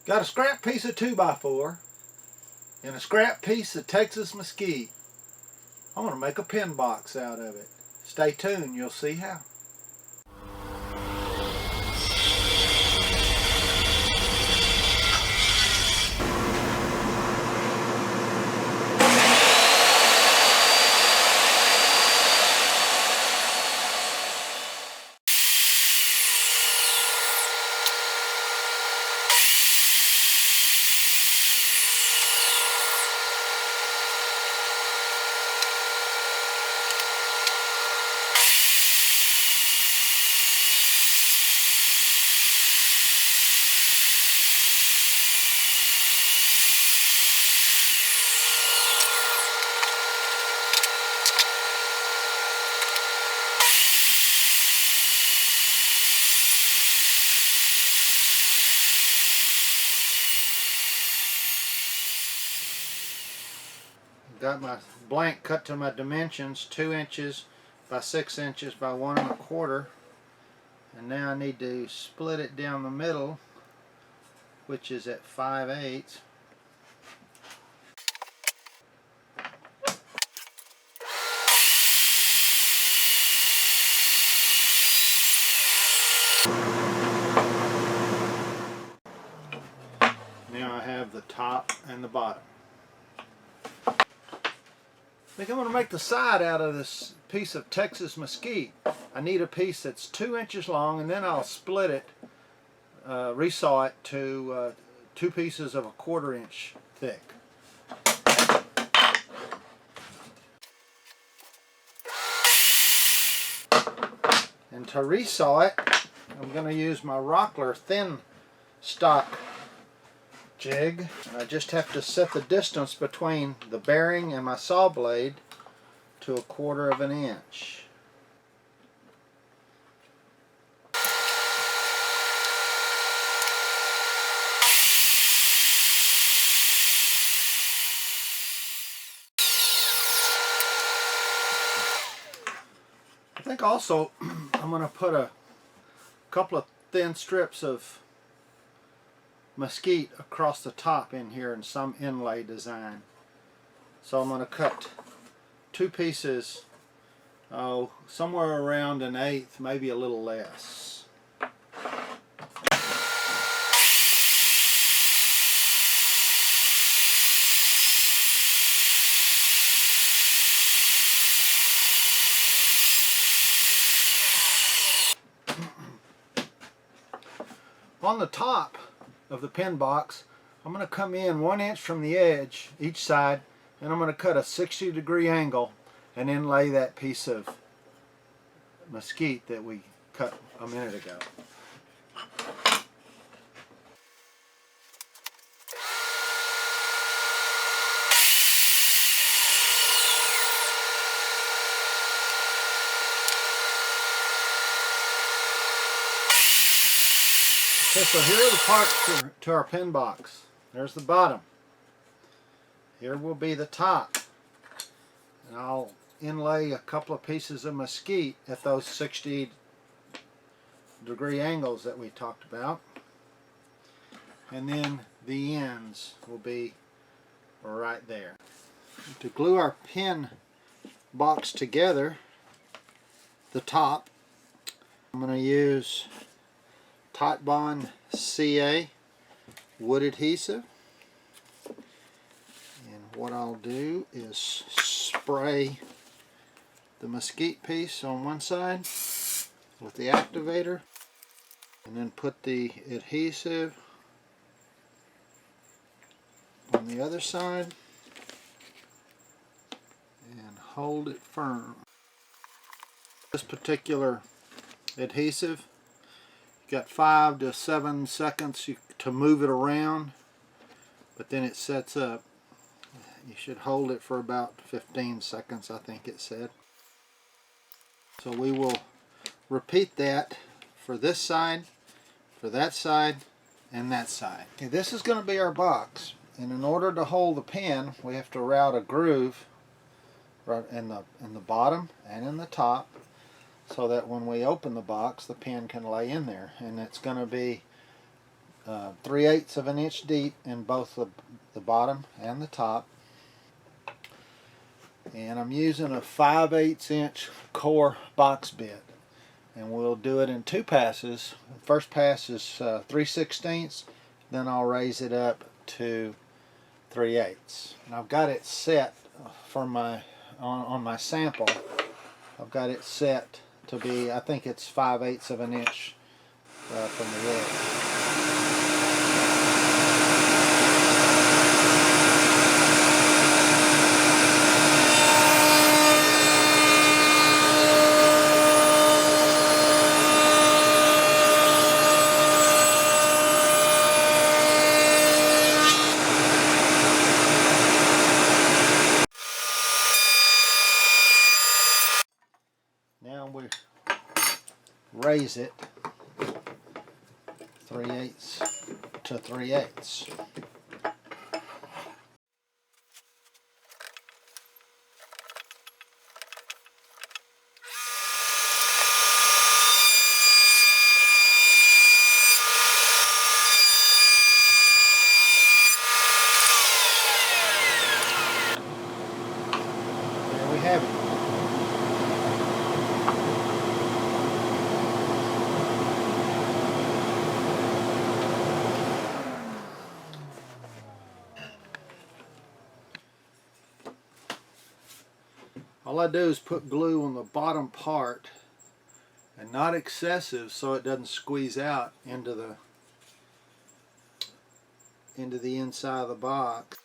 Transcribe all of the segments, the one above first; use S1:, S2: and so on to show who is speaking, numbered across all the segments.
S1: Got a scrap piece of 2x4 and a scrap piece of Texas Mesquite. I'm going to make a pin box out of it. Stay tuned, you'll see how. Got my blank cut to my dimensions, 2 inches by 6 inches by 1 1/4, and now I need to split it down the middle, which is at 5/8. Now I have the top and the bottom. I think I'm going to make the side out of this piece of Texas Mesquite. I need a piece that's 2 inches long, and then I'll split it, resaw it to 2 pieces of 1/4 inch thick. And to resaw it, I'm going to use my Rockler thin stock jig. I just have to set the distance between the bearing and my saw blade to 1/4 inch. I think also I'm going to put a couple of thin strips of mesquite across the top in here in some inlay design. So I'm going to cut 2 pieces, somewhere around 1/8, maybe a little less. On the top of the pin box, I'm going to come in 1 inch from the edge each side, and I'm going to cut a 60-degree angle and then lay that piece of mesquite that we cut a minute ago. Okay, so here are the parts to our pin box. There's the bottom. Here will be the top. And I'll inlay a couple of pieces of mesquite at those 60-degree angles that we talked about. And then the ends will be right there. To glue our pin box together, the top, I'm going to use Titebond CA wood adhesive, and what I'll do is spray the mesquite piece on one side with the activator, and then put the adhesive on the other side and hold it firm. This particular adhesive, got 5 to 7 seconds to move it around, but then it sets up. You should hold it for about 15 seconds, I think it said. So we will repeat that for this side, for that side, and that side. Okay, this is going to be our box, and in order to hold the pin, we have to route a groove right in the bottom and in the top, so that when we open the box, the pin can lay in there. And it's going to be 3/8 of an inch deep in both the bottom and the top. And I'm using a 5/8 inch core box bit. And we'll do it in 2 passes. The first pass is 3/16, then I'll raise it up to 3/8. And I've got it set for my on my sample. I've got it set to be, I think it's 5/8 of an inch from the edge. Now we raise it 3/8 to 3/8. There we have it. All I do is put glue on the bottom part, and not excessive, so it doesn't squeeze out into the inside of the box.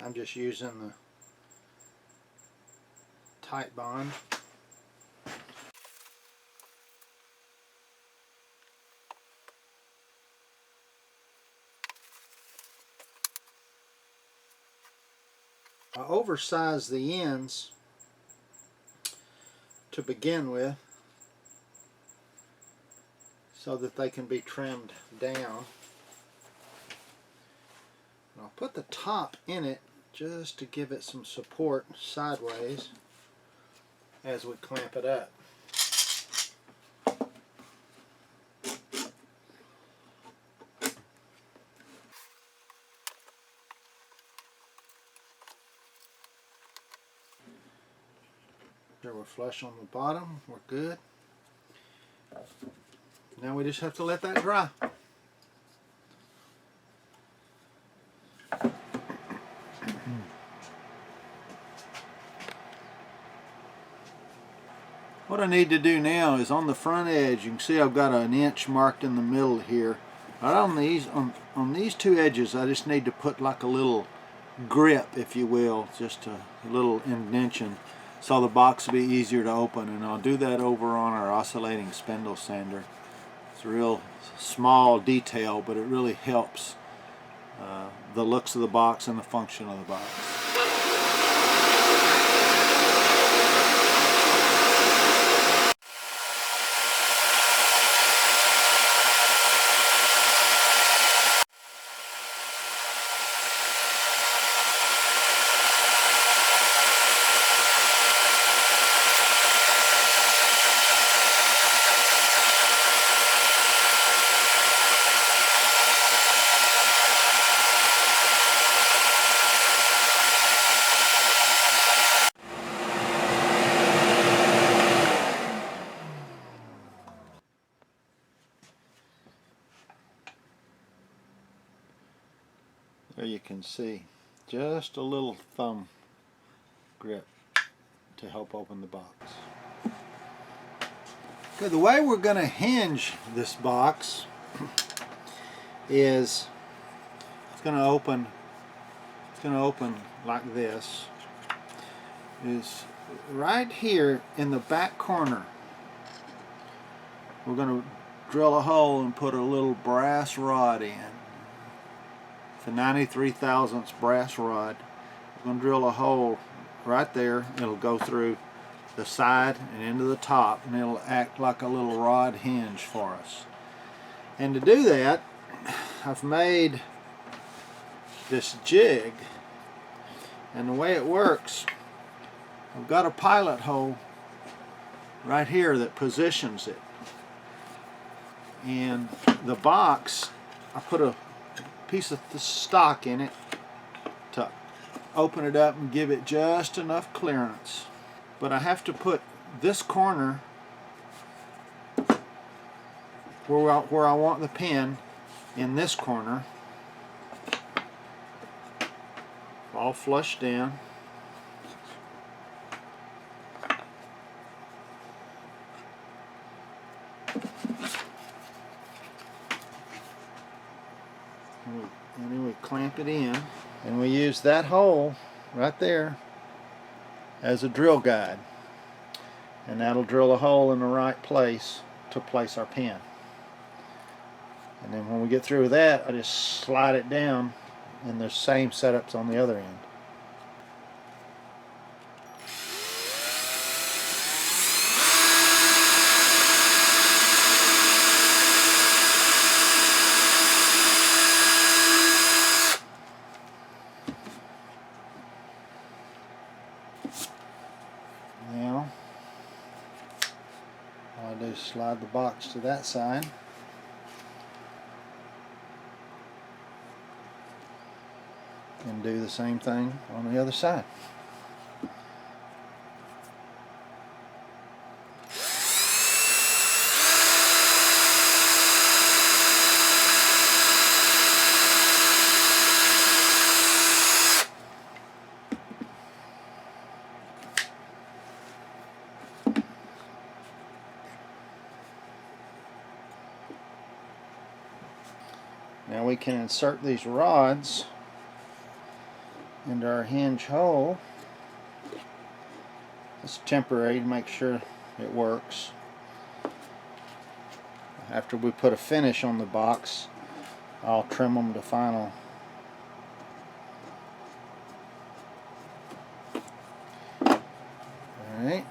S1: I'm just using the tight bond. I oversize the ends to begin with so that they can be trimmed down. And I'll put the top in it just to give it some support sideways as we clamp it up. There, we're flush on the bottom, we're good. Now we just have to let that dry. What I need to do now is on the front edge, you can see I've got an inch marked in the middle here. Right on these 2 edges, I just need to put like a little grip, if you will, just a little indentation, so the box will be easier to open. And I'll do that over on our oscillating spindle sander. It's a real small detail, but it really helps the looks of the box and the function of the box. There you can see just a little thumb grip to help open the box. Okay, the way we're going to hinge this box is it's going to open like this. Is right here in the back corner. We're going to drill a hole and put a little brass rod in. It's a 93 thousandths brass rod. We're going to drill a hole right there. It'll go through the side and into the top, and it'll act like a little rod hinge for us. And to do that, I've made this jig, and the way it works, I've got a pilot hole right here that positions it. And the box, I put a piece of the stock in it to open it up and give it just enough clearance. But I have to put this corner where I want the pin in this corner, all flush down. And then we clamp it in, and we use that hole right there as a drill guide, and that'll drill a hole in the right place to place our pin. And then when we get through with that, I just slide it down, and there's same setups on the other end. Now, all I do is slide the box to that side. And do the same thing on the other side. Now we can insert these rods into our hinge hole. It's temporary to make sure it works. After we put a finish on the box, I'll trim them to final. Alright,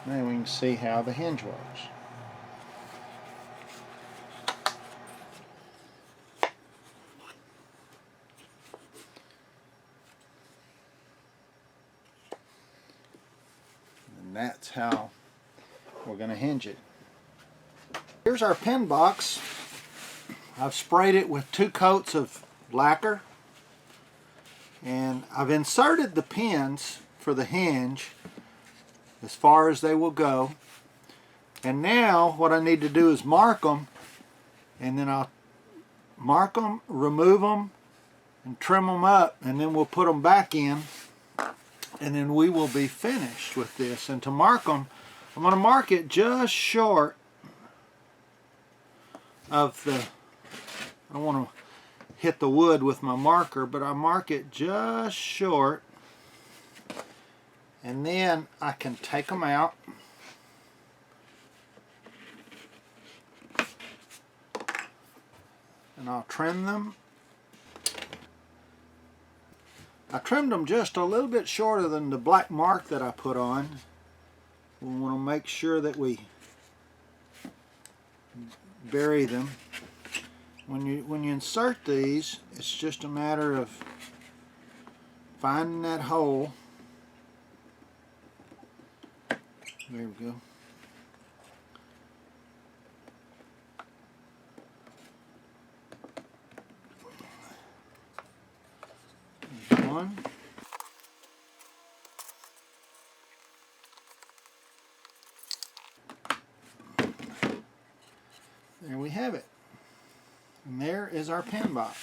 S1: now we can see how the hinge works. And that's how we're going to hinge it. Here's our pin box. I've sprayed it with 2 coats of lacquer, and I've inserted the pins for the hinge as far as they will go. And now what I need to do is mark them, and then I'll mark them, remove them, and trim them up, and then we'll put them back in, and then we will be finished with this. And to mark them, I'm going to mark it just short of the, I don't want to hit the wood with my marker, but I mark it just short, and then I can take them out and I'll trim them. I trimmed them just a little bit shorter than the black mark that I put on. We want to make sure that we bury them. When you insert these, it's just a matter of finding that hole. There we go. There's one. There we have it. And there is our pin box.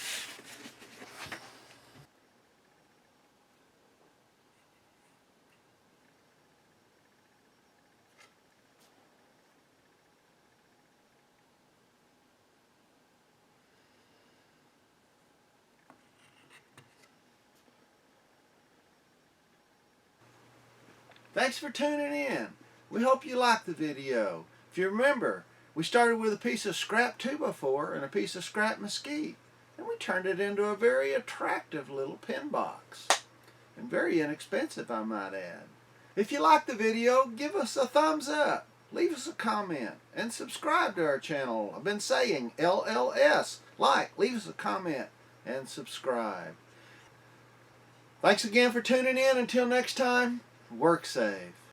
S1: Thanks for tuning in. We hope you liked the video. If you remember, we started with a piece of scrap 2x4 and a piece of scrap mesquite, and we turned it into a very attractive little pin box. And very inexpensive, I might add. If you liked the video, give us a thumbs up, leave us a comment, and subscribe to our channel. I've been saying LLS, like, leave us a comment, and subscribe. Thanks again for tuning in. Until next time, work safe.